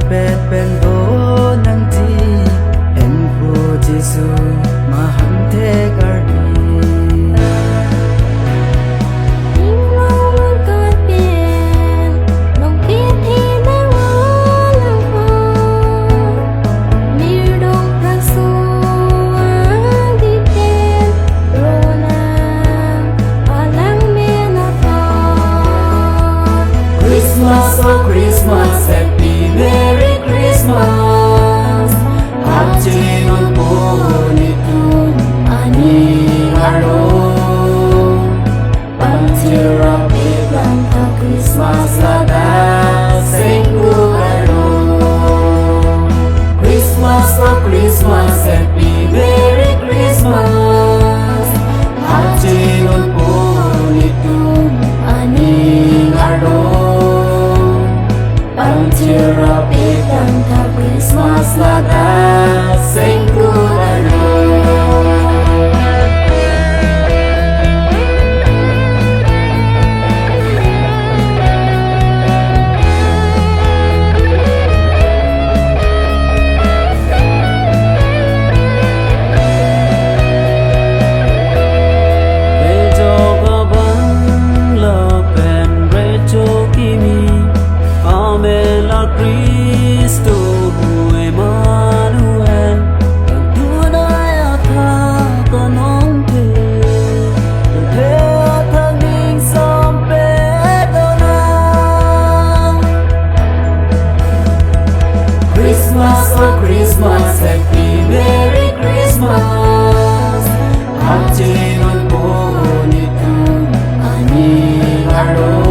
pet pen do nang ti en pu Jesu maham the karbi Christmas, oh Christmas, happy Merry Christmas. Hapchingon punitun ani aro. Pantirapi bangka Christmas lada sengku aro. Christmas, oh Christmas, happy Merry Christmas. Hapchingon punitun ani aro. Pantirapi bangka Christmas lada sengku aro. Cristo Emmanuel Tunay atha kanong te atha ning sampe dona Christmas, oh Christmas, happy Merry Christmas. Hapchingon punitun ani aro.